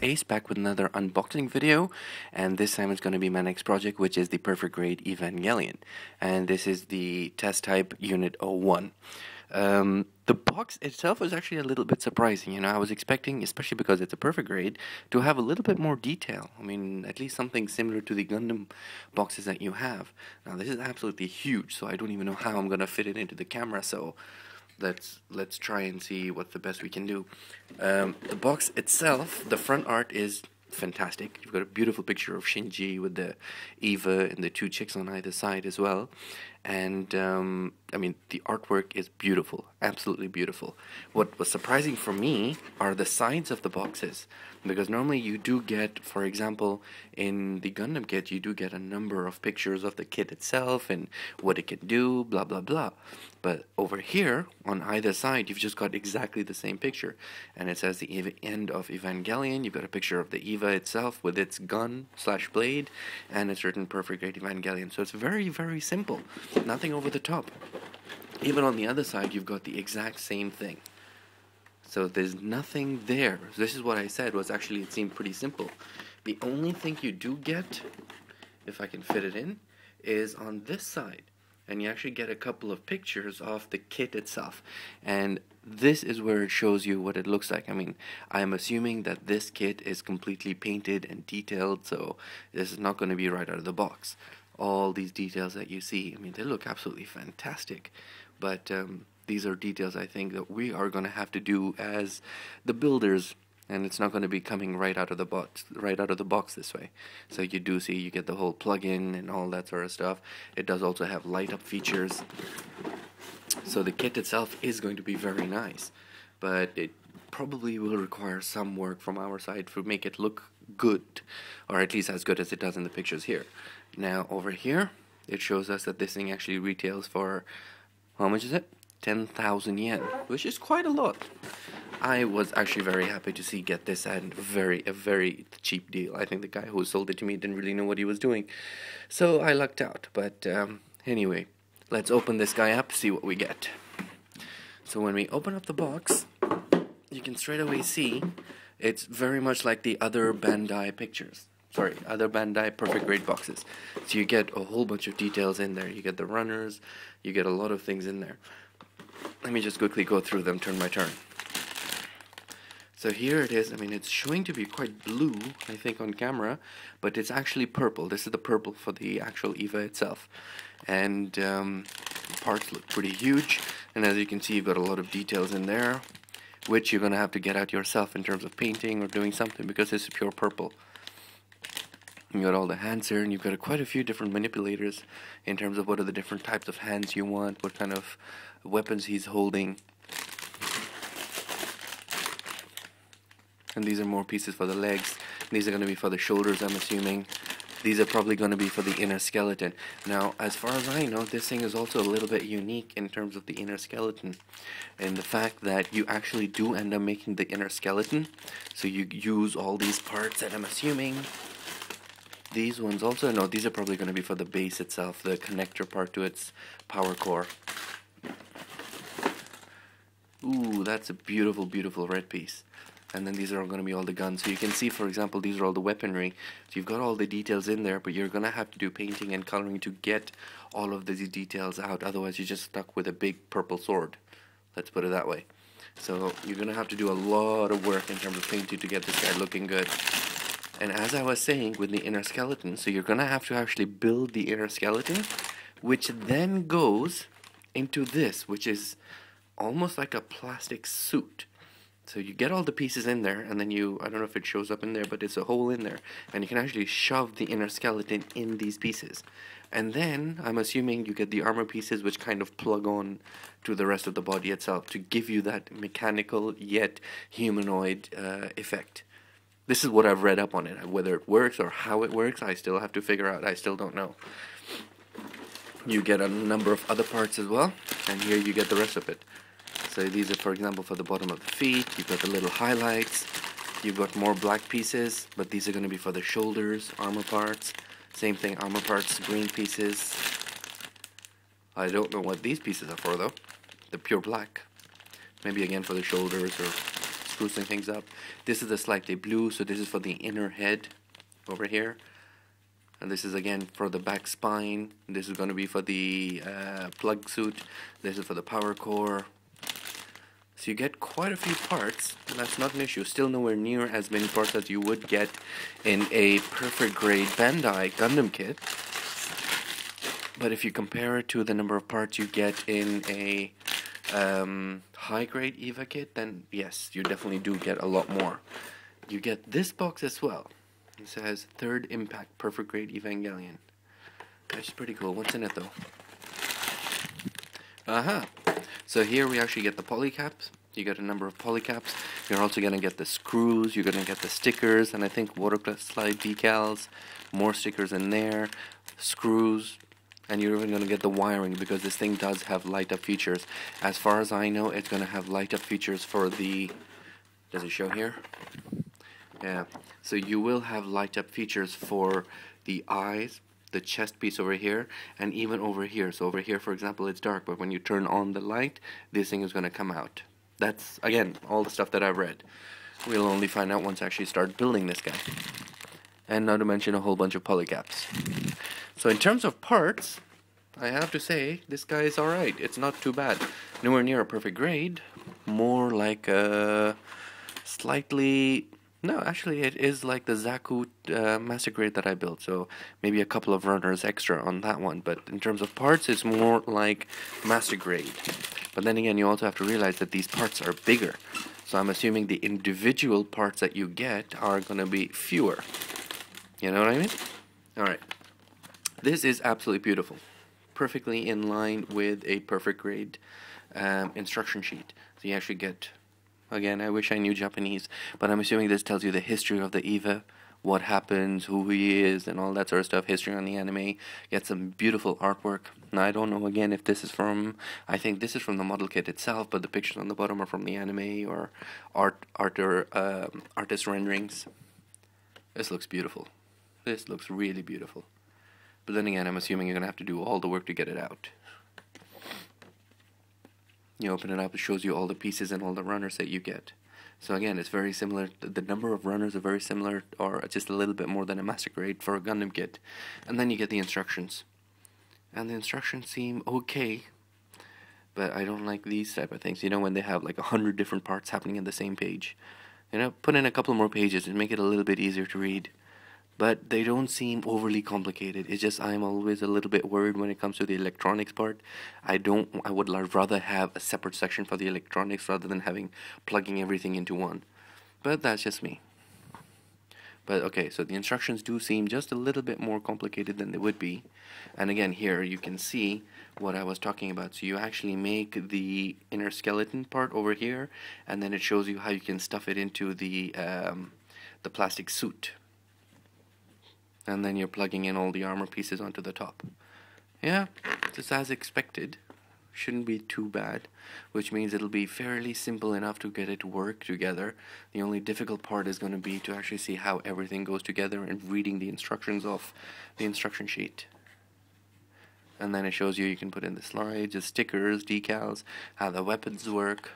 Ace back with another unboxing video, and this time it's going to be my next project, which is the Perfect Grade Evangelion, and this is the test type Unit 01. The box itself was actually a little bit surprising. You know, I was expecting, especially because it's a perfect grade, to have a little bit more detail. I mean, at least something similar to the Gundam boxes that you have. Now, this is absolutely huge, so I don't even know how I'm gonna fit it into the camera. So let's try and see what's the best we can do. The box itself, the front art is fantastic. You've got a beautiful picture of Shinji with the Eva and the two chicks on either side as well. And I mean, the artwork is beautiful, absolutely beautiful. What was surprising for me are the sides of the boxes, because normally you do get, for example, in the Gundam kit, you do get a number of pictures of the kit itself and what it can do, blah blah blah. But over here, on either side, you've just got exactly the same picture, and it says the end of Evangelion. You've got a picture of the Eva itself with its gun / blade, and it's written Perfect Grade Evangelion. So it's very, very simple. Nothing over the top. Even on the other side, you've got the exact same thing. So there's nothing there. This is what I said, was actually it seemed pretty simple. The only thing you do get, if I can fit it in, is on this side. And you actually get a couple of pictures of the kit itself. And this is where it shows you what it looks like. I mean, I'm assuming that this kit is completely painted and detailed, so this is not going to be right out of the box. All these details that you see, I mean, they look absolutely fantastic. But these are details I think that we are going to have to do as the builders, and it's not going to be coming right out of the box this way. So you do see, you get the whole plug-in and all that sort of stuff. It does also have light-up features. So the kit itself is going to be very nice, but it probably will require some work from our side to make it look good, or at least as good as it does in the pictures here. Now over here, it shows us that this thing actually retails for, how much is it? 10,000 yen, which is quite a lot. I was actually very happy to get this at a very cheap deal. I think the guy who sold it to me didn't really know what he was doing, so I lucked out. But anyway, let's open this guy up, see what we get. So when we open up the box, you can straight away see it's very much like the other Bandai pictures. Sorry, other Bandai Perfect Grade boxes. So you get a whole bunch of details in there. You get the runners, you get a lot of things in there. Let me just quickly go through them, turn my turn. So here it is. I mean, it's showing to be quite blue, I think, on camera, but it's actually purple. This is the purple for the actual Eva itself. And the parts look pretty huge, and as you can see, you've got a lot of details in there, which you're going to have to get out yourself in terms of painting or doing something, because this is pure purple. You got all the hands here, and you've got quite a few different manipulators in terms of what are the different types of hands you want, what kind of weapons he's holding. And these are more pieces for the legs. These are going to be for the shoulders, I'm assuming. These are probably going to be for the inner skeleton. Now, as far as I know, this thing is also a little bit unique in terms of the inner skeleton, and the fact that you actually do end up making the inner skeleton. So you use all these parts, and I'm assuming these ones also, no, these are probably going to be for the base itself, the connector part to its power core. Ooh, that's a beautiful, beautiful red piece. And then these are going to be all the guns. So you can see, for example, these are all the weaponry. So you've got all the details in there, but you're going to have to do painting and coloring to get all of these details out. Otherwise, you're just stuck with a big purple sword. Let's put it that way. So you're going to have to do a lot of work in terms of painting to get this guy looking good. And as I was saying, with the inner skeleton, so you're going to have to actually build the inner skeleton, which then goes into this, which is almost like a plastic suit. So you get all the pieces in there, and then I don't know if it shows up in there, but it's a hole in there, and you can actually shove the inner skeleton in these pieces. And then, I'm assuming you get the armor pieces, which kind of plug on to the rest of the body itself to give you that mechanical yet humanoid effect. This is what I've read up on it. Whether it works or how it works, I still have to figure out. I still don't know. You get a number of other parts as well, and here you get the rest of it. So these are, for example, for the bottom of the feet. You've got the little highlights. You've got more black pieces, but these are going to be for the shoulders, armor parts. Same thing, armor parts, green pieces. I don't know what these pieces are for, though. The pure black. Maybe again for the shoulders or sprucing things up. This is the slightly blue, so this is for the inner head over here. And this is again for the back spine. This is going to be for the plug suit. This is for the power core. So you get quite a few parts, and that's not an issue. Still nowhere near as many parts as you would get in a perfect grade Bandai Gundam kit. But if you compare it to the number of parts you get in a high grade EVA kit, then yes, you definitely do get a lot more. You get this box as well. It says Third Impact Perfect Grade Evangelion. That's pretty cool. What's in it though? Aha! So here we actually get the polycaps. You get a number of polycaps. You're also going to get the screws. You're going to get the stickers, and I think water slide decals. More stickers in there. Screws. And you're even going to get the wiring, because this thing does have light up features. As far as I know, it's going to have light up features for the... Does it show here? Yeah. So you will have light up features for the eyes, the chest piece over here, and even over here. So over here, for example, it's dark, but when you turn on the light, this thing is going to come out. That's, again, all the stuff that I've read. We'll only find out once I actually start building this guy. And not to mention a whole bunch of polycaps. So in terms of parts, I have to say, this guy is alright. It's not too bad. Nowhere near a perfect grade. More like a slightly... No, actually, it is like the Zaku Master Grade that I built, so maybe a couple of runners extra on that one. But in terms of parts, it's more like Master Grade. But then again, you also have to realize that these parts are bigger. So I'm assuming the individual parts that you get are going to be fewer. You know what I mean? Alright. This is absolutely beautiful. Perfectly in line with a perfect grade instruction sheet. So you actually get... Again, I wish I knew Japanese, but I'm assuming this tells you the history of the EVA, what happens, who he is, and all that sort of stuff, history on the anime. Get some beautiful artwork. Now, I don't know, again, if this is from... I think this is from the model kit itself, but the pictures on the bottom are from the anime or artist renderings. This looks beautiful. This looks really beautiful. But then again, I'm assuming you're going to have to do all the work to get it out. You open it up, it shows you all the pieces and all the runners that you get. So again, it's very similar. The number of runners are very similar, or just a little bit more than a Master Grade for a Gundam kit. And then you get the instructions. And the instructions seem okay, but I don't like these type of things. You know, when they have like 100 different parts happening in the same page. You know, put in a couple more pages and make it a little bit easier to read. But they don't seem overly complicated. It's just I'm always a little bit worried when it comes to the electronics part. I would rather have a separate section for the electronics rather than plugging everything into one. But that's just me. But okay, so the instructions do seem just a little bit more complicated than they would be. And again, here you can see what I was talking about. So you actually make the inner skeleton part over here, and then it shows you how you can stuff it into the plastic suit. And then you're plugging in all the armor pieces onto the top. Yeah, just as expected. Shouldn't be too bad, which means it'll be fairly simple enough to get it to work together. The only difficult part is going to be to actually see how everything goes together and reading the instructions off the instruction sheet. And then it shows you can put in the slides, the stickers, decals, how the weapons work.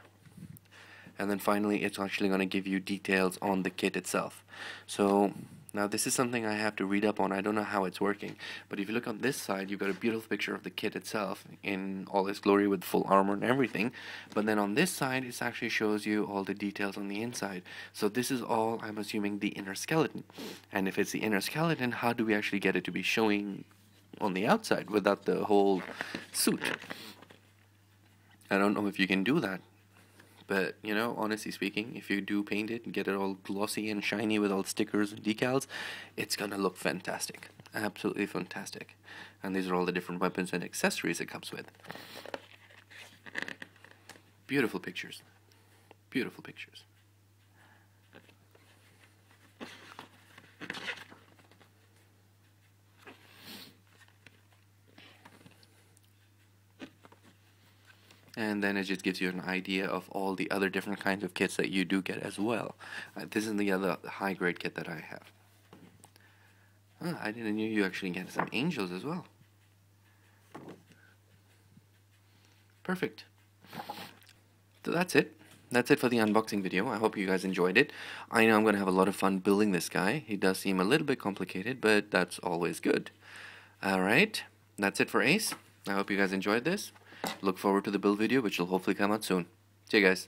And then finally, it's actually going to give you details on the kit itself. So... Now this is something I have to read up on. I don't know how it's working. But if you look on this side, you've got a beautiful picture of the kit itself in all its glory with full armor and everything. But then on this side, it actually shows you all the details on the inside. So this is all, I'm assuming, the inner skeleton. And if it's the inner skeleton, how do we actually get it to be showing on the outside without the whole suit? I don't know if you can do that. But, you know, honestly speaking, if you do paint it and get it all glossy and shiny with all stickers and decals, it's going to look fantastic. Absolutely fantastic. And these are all the different weapons and accessories it comes with. Beautiful pictures. Beautiful pictures. And then it just gives you an idea of all the other different kinds of kits that you do get as well. This is the other high-grade kit that I have. I didn't know you actually get some angels as well. Perfect. So that's it. that's it for the unboxing video. I hope you guys enjoyed it. I know I'm going to have a lot of fun building this guy. He does seem a little bit complicated, but that's always good. Alright, that's it for Ace. I hope you guys enjoyed this. Look forward to the build video, which will hopefully come out soon. See you guys.